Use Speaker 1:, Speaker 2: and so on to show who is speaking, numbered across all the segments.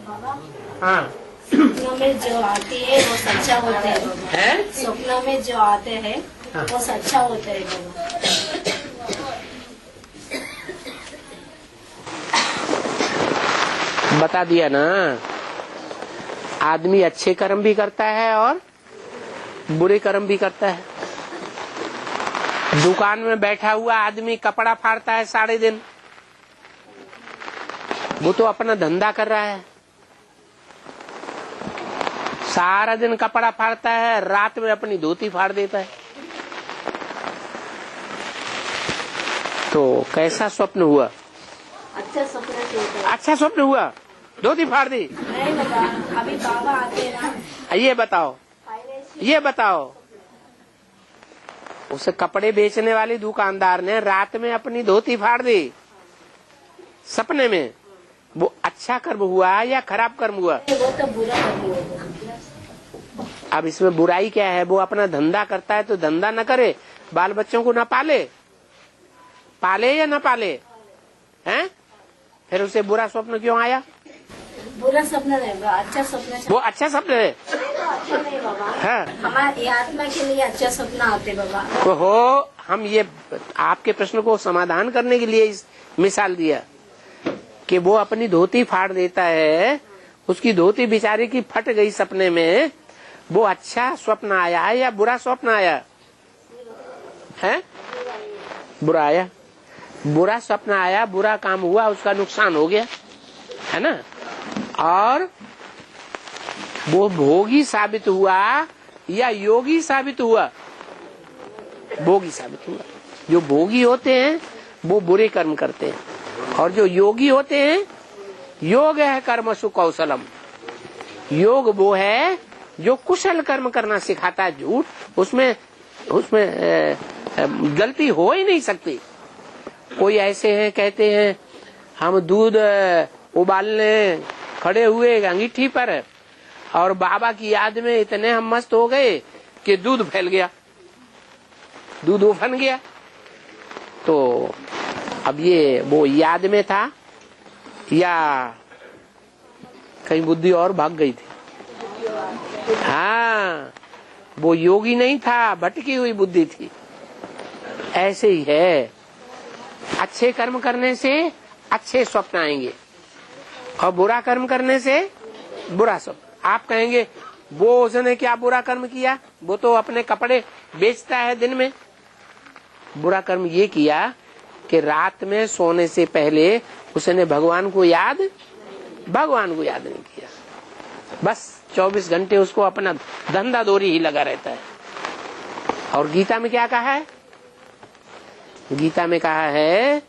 Speaker 1: हाँ,
Speaker 2: स्वप्न में जो आती है वो सच्चा होता है। स्वप्न में जो आते हैं वो सच्चा होता है बाबा।
Speaker 1: बता दिया ना, आदमी अच्छे कर्म भी करता है और बुरे कर्म भी करता है। दुकान में बैठा हुआ आदमी कपड़ा फाड़ता है सारे दिन, वो तो अपना धंधा कर रहा है। सारा दिन कपड़ा फाड़ता है, रात में अपनी धोती फाड़ देता है। तो कैसा स्वप्न हुआ?
Speaker 2: अच्छा स्वप्न होता है।
Speaker 1: अच्छा स्वप्न हुआ, धोती फाड़ दी।
Speaker 2: नहीं बाबा, अभी बाबा आते हैं ना।
Speaker 1: ये बताओ, उस कपड़े बेचने वाले दुकानदार ने रात में अपनी धोती फाड़ दी सपने में, वो अच्छा कर्म हुआ या खराब कर्म हुआ?
Speaker 2: वो तो बुरा कर्म होगा।
Speaker 1: अब इसमें बुराई क्या है? वो अपना धंधा करता है तो धंधा न करे, बाल बच्चों को न पाले, पाले या न पाले, हैं? फिर उसे बुरा स्वप्न क्यों आया?
Speaker 2: बुरा सपना नहीं, अच्छा सपना।
Speaker 1: वो अच्छा स्वप्न है।
Speaker 2: अच्छा नहीं बाबा,
Speaker 1: हाँ।
Speaker 2: हमारी आत्मा के लिए अच्छा सपना आते बाबा।
Speaker 1: तो हो, हम ये आपके प्रश्न को समाधान करने के लिए इस मिसाल दिया कि वो अपनी धोती फाड़ देता है, उसकी धोती बेचारे की फट गई सपने में। वो अच्छा स्वप्न आया है या बुरा स्वप्न आया है? बुरा आया। बुरा स्वप्न आया, बुरा काम हुआ, उसका नुकसान हो गया, है ना? और वो भोगी साबित हुआ या योगी साबित हुआ? भोगी साबित हुआ। जो भोगी होते हैं वो बुरे कर्म करते हैं, और जो योगी होते हैं, योग है कर्मसु कौशलम, योग वो है जो कुशल कर्म करना सिखाता है। झूठ उसमें गलती हो ही नहीं सकती। कोई ऐसे हैं कहते हैं हम दूध उबालने खड़े हुए अंगीठी पर और बाबा की याद में इतने हम मस्त हो गए कि दूध फैल गया, दूध उफन गया। तो अब ये वो याद में था या कहीं बुद्धि और भाग गई थी? हाँ, वो योगी नहीं था, भटकी हुई बुद्धि थी। ऐसे ही है, अच्छे कर्म करने से अच्छे स्वप्न आएंगे और बुरा कर्म करने से बुरा स्वप्न। आप कहेंगे वो उसने क्या बुरा कर्म किया? वो तो अपने कपड़े बेचता है दिन में। बुरा कर्म ये किया कि रात में सोने से पहले उसने भगवान को याद नहीं किया। बस 24 घंटे उसको अपना धंधा दोरी ही लगा रहता है। और गीता में क्या कहा है? गीता में कहा है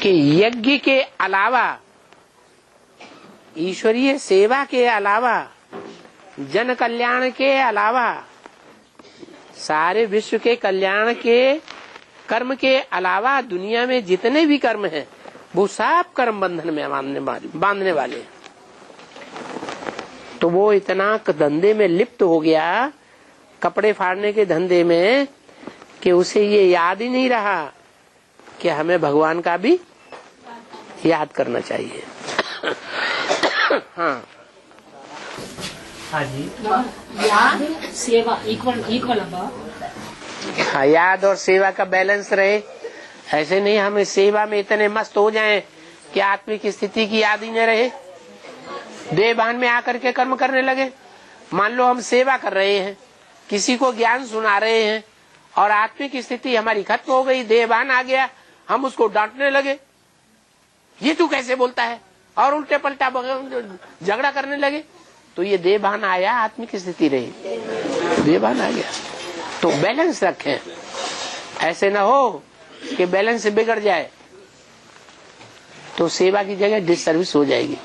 Speaker 1: कि यज्ञ के अलावा, ईश्वरीय सेवा के अलावा, जन कल्याण के अलावा, सारे विश्व के कल्याण के कर्म के अलावा दुनिया में जितने भी कर्म हैं वो सब कर्म बंधन में बांधने वाले हैं। तो वो इतना धंधे में लिप्त हो गया, कपड़े फाड़ने के धंधे में, कि उसे ये याद ही नहीं रहा कि हमें भगवान का भी याद करना चाहिए। हाँ
Speaker 3: जी, याद सेवा इक्वल
Speaker 1: हाँ, याद और सेवा का बैलेंस रहे। ऐसे नहीं हम सेवा में इतने मस्त हो जाएं कि आत्मिक स्थिति की याद ही न रहे, देहभान में आकर के कर्म करने लगे। मान लो हम सेवा कर रहे हैं, किसी को ज्ञान सुना रहे हैं और आत्मिक स्थिति हमारी खत्म हो गई, देहभान आ गया, हम उसको डांटने लगे, ये तू कैसे बोलता है, और उल्टे पलटा झगड़ा करने लगे। तो ये देहभान आया, आत्मिक स्थिति रही, देहभान आ गया। तो बैलेंस रखें, ऐसे ना हो कि बैलेंस बिगड़ जाए तो सेवा की जगह डिससर्विस हो जाएगी।